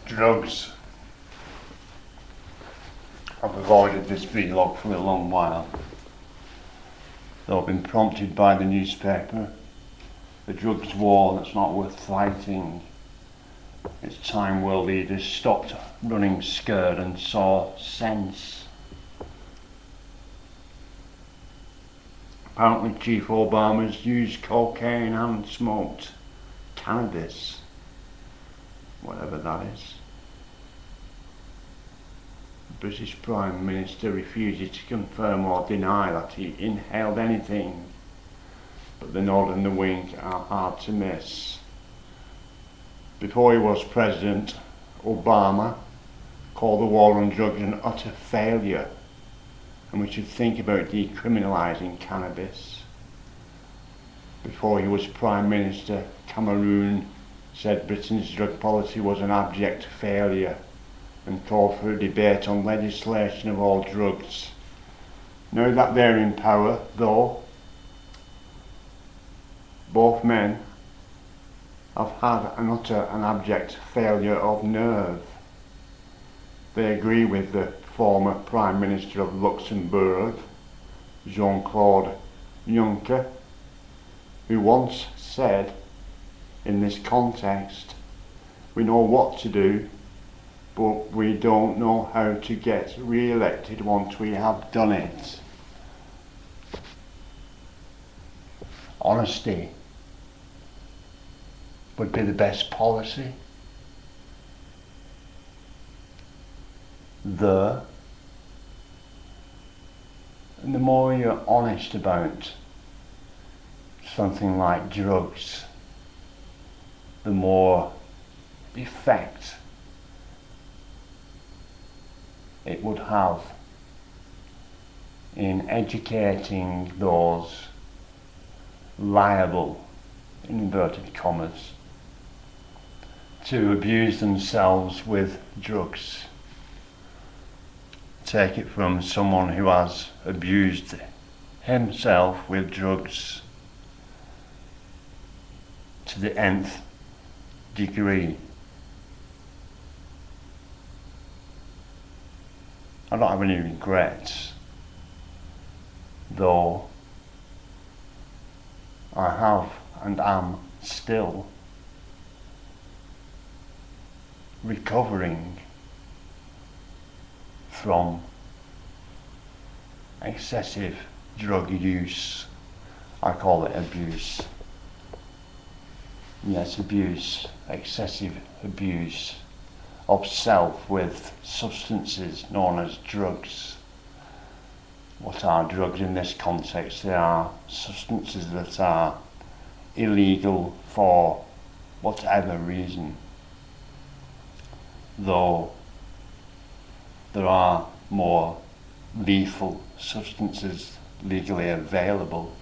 Drugs. I've avoided this vlog for a long while, though I've been prompted by the newspaper. A drugs war that's not worth fighting. It's time world leaders stopped running scared and saw sense. Apparently Chief Obama's used cocaine and smoked cannabis, whatever that is. The British Prime Minister refuses to confirm or deny that he inhaled anything, but the nod and the wink are hard to miss. Before he was president, Obama called the war on drugs an utter failure, and we should think about decriminalising cannabis. Before he was Prime Minister, Cameroon said Britain's drug policy was an abject failure and called for a debate on legislation of all drugs. Now that they're in power, though, both men have had an utter and abject failure of nerve. They agree with the former Prime Minister of Luxembourg, Jean-Claude Juncker, who once said, in this context, we know what to do, but we don't know how to get re-elected once we have done it. Honesty would be the best policy. And the more you're honest about something like drugs, the more effect it would have in educating those liable, in inverted commas, to abuse themselves with drugs. Take it from someone who has abused himself with drugs to the nth degree. I don't have any regrets, though I have and am still recovering from excessive drug use. I call it abuse. Yes, abuse, excessive abuse of self with substances known as drugs. What are drugs in this context? They are substances that are illegal for whatever reason, though there are more lethal substances legally available.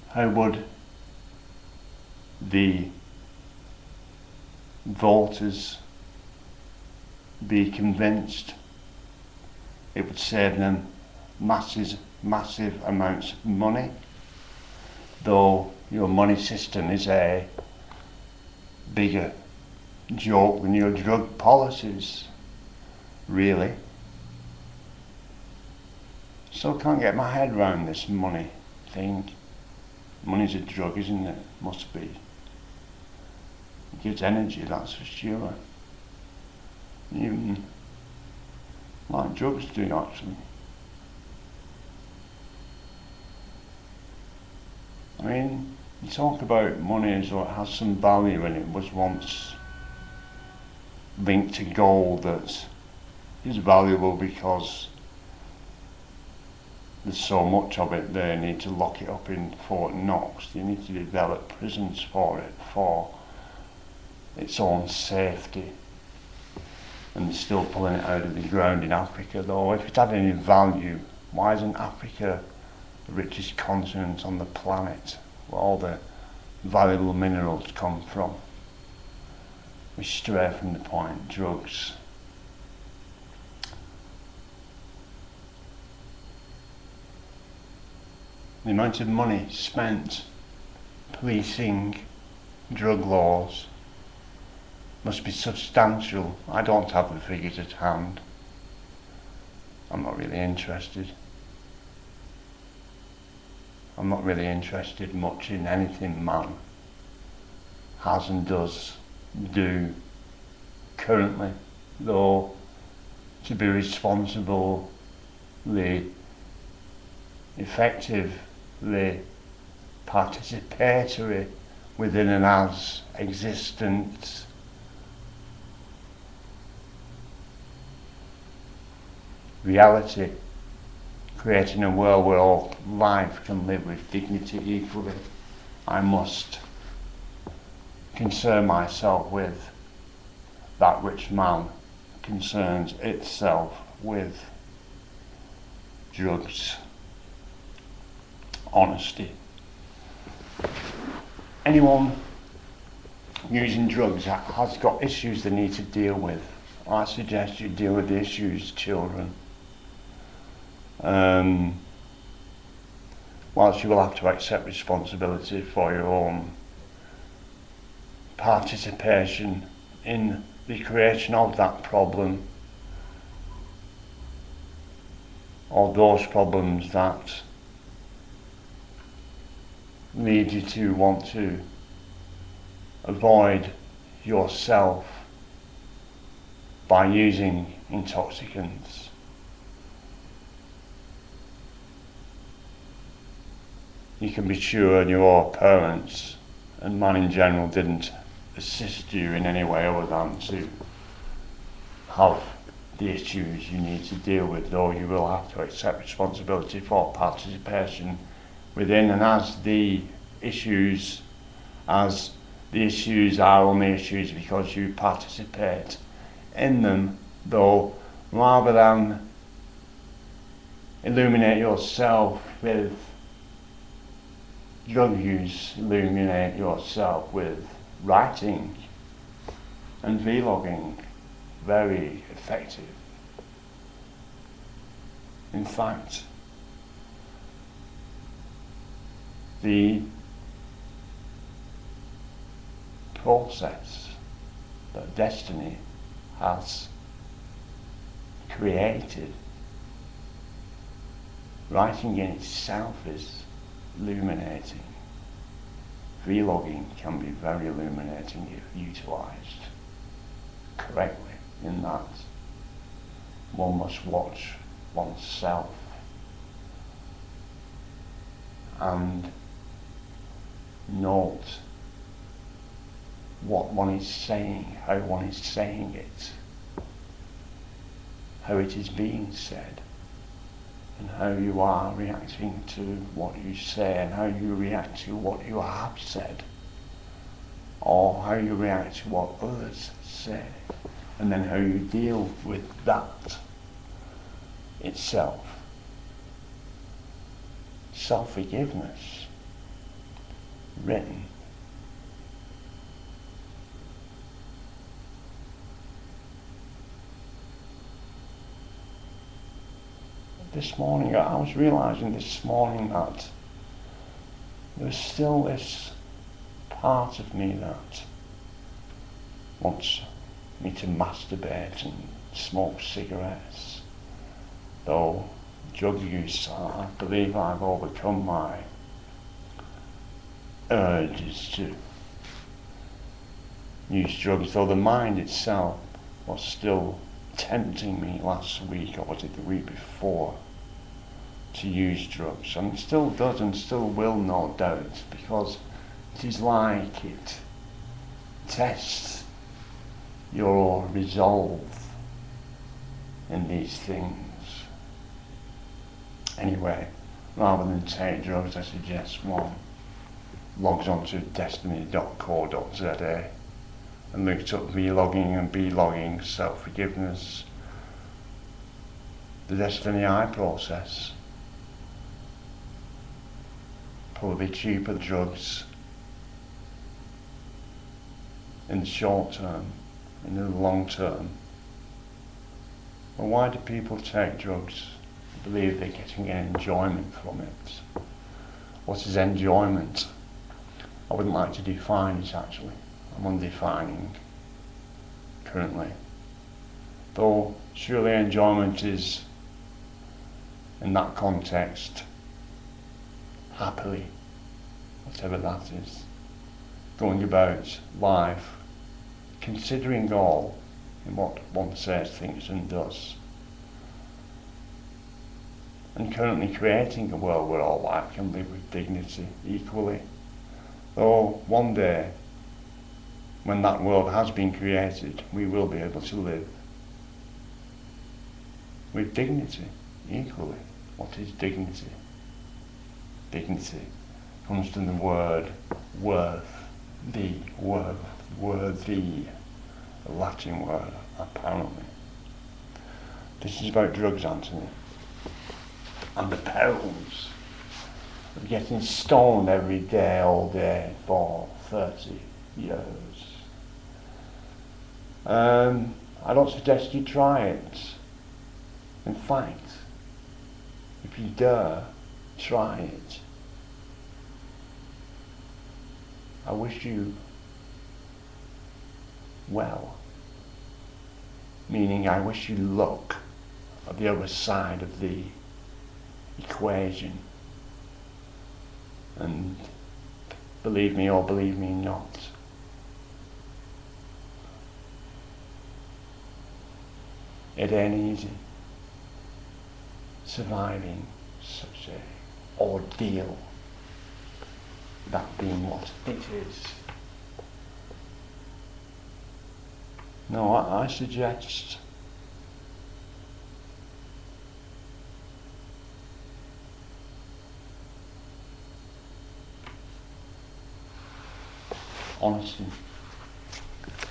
How would the voters be convinced? It would save them massive amounts of money, though your money system is a bigger joke than your drug policies, really. Still can't get my head around this money thing. Money's a drug, isn't it? Must be. It gives energy, that's for sure. Even like drugs do, actually. I mean, you talk about money as though it has some value, and it was once linked to gold that is valuable because there's so much of it they need to lock it up in Fort Knox. You need to develop prisons for it, for its own safety. And they're still pulling it out of the ground in Africa, though. If it had any value, why isn't Africa the richest continent on the planet, where all the valuable minerals come from? We stray from the point. Drugs. The amount of money spent policing drug laws must be substantial. I don't have the figures at hand. I'm not really interested. I'm not really interested much in anything man has and does do currently, though to be responsibly, effectively participatory within an as existent reality, creating a world where all life can live with dignity equally, I must concern myself with that which man concerns itself with: drugs, honesty. Anyone using drugs has got issues they need to deal with. I suggest you deal with the issues, children. Whilst you will have to accept responsibility for your own participation in the creation of that problem, or those problems that lead you to want to avoid yourself by using intoxicants. You can be sure your parents and man in general didn't assist you in any way other than to have the issues you need to deal with, though you will have to accept responsibility for participation within and as the issues are only issues because you participate in them, though rather than illuminate yourself with drug use, illuminate yourself with writing and vlogging. Very effective. In fact, the process that destiny has created, writing in itself is illuminating. Vlogging can be very illuminating if utilised correctly, in that one must watch oneself and note what one is saying, how one is saying it, how it is being said, and how you are reacting to what you say, and how you react to what you have said, or how you react to what others say, and then how you deal with that itself. Self-forgiveness, written. This morning, I was realising this morning that there's still this part of me that wants me to masturbate and smoke cigarettes, though drug use, I believe I've overcome my urges to use drugs, though the mind itself was still tempting me last week, or was it the week before, to use drugs, and still does and still will, no doubt, because it is like it tests your resolve in these things. Anyway, rather than take drugs, I suggest one logs onto destiny.co.za and looks up vlogging and blogging, self-forgiveness, the Destiny I process. Probably cheaper than drugs in the short term, and in the long term. Well, why do people take drugs? I believe they're getting an enjoyment from it. What is enjoyment? I wouldn't like to define it actually. I'm undefining currently. Though surely enjoyment is, in that context, happily, whatever that is, going about life, considering all in what one says, thinks and does, and currently creating a world where all life can live with dignity equally. Though one day, when that world has been created, we will be able to live with dignity equally. What is dignity? Dignity comes from the word worth, worthy, a Latin word, apparently. This is about drugs, Anthony, and the perils of getting stoned every day, all day, for 30 years. I don't suggest you try it. In fact, if you dare, try it. I wish you well, meaning I wish you luck at the other side of the equation. And believe me or believe me not, it ain't easy surviving such a ordeal, that being what it is. No, I suggest honesty.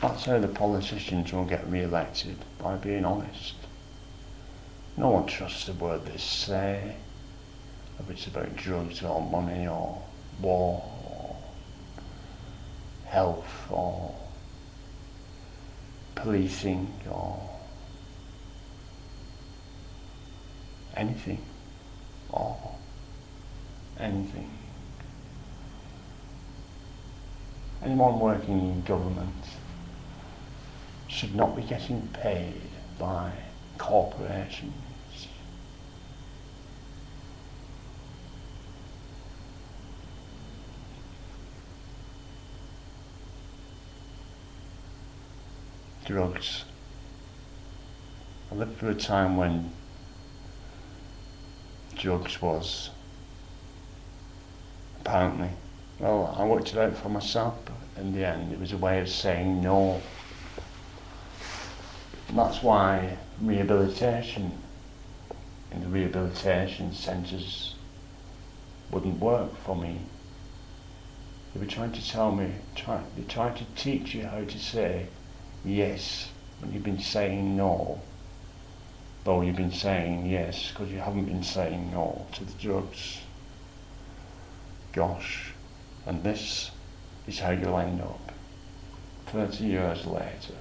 That's how the politicians will get re-elected, by being honest. No one trusts the word they say, if it's about drugs or money or war or health or policing or anything or anything. Anyone working in government should not be getting paid by corporations. Drugs. I lived through a time when drugs was apparently, well, I worked it out for myself, but in the end it was a way of saying no. And that's why rehabilitation in the rehabilitation centres wouldn't work for me. They were trying to tell me, they tried to teach you how to say yes when you've been saying no, though you've been saying yes because you haven't been saying no to the drugs. Gosh, and this is how you'll end up 30 years later.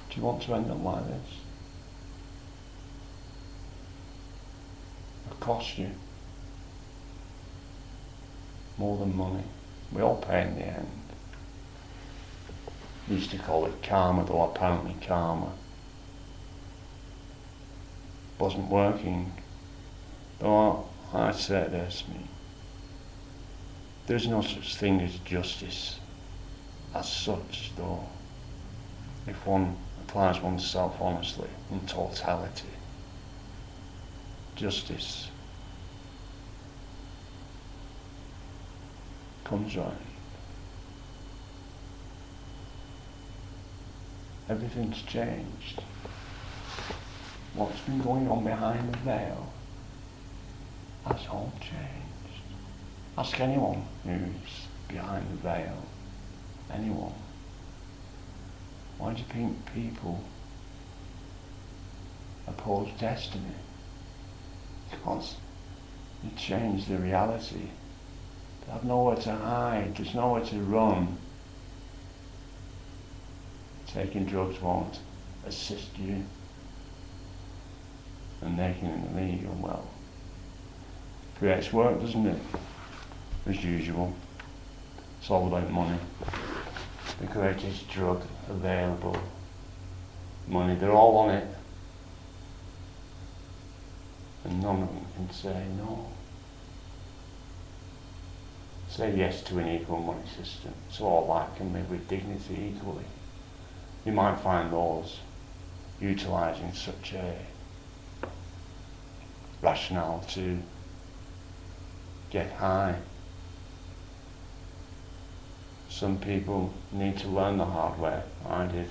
Do you want to end up like this? It'll cost you more than money. We all pay in the end. We used to call it karma, though apparently karma wasn't working. Though I say this, there's no such thing as justice as such, though, if one applies oneself honestly in totality. Justice comes round. Everything's changed. What's been going on behind the veil has all changed. Ask anyone who's behind the veil. Anyone. Why do you think people oppose destiny? Because you change the reality. They have nowhere to hide, there's nowhere to run. Taking drugs won't assist you and making it illegal, well, creates work, doesn't it? As usual. It's all about money. The greatest drug available. Money, they're all on it. And none of them can say no. Say yes to an equal money system, so all life can live with dignity equally. You might find those utilising such a rationale to get high. Some people need to learn the hard way. I did.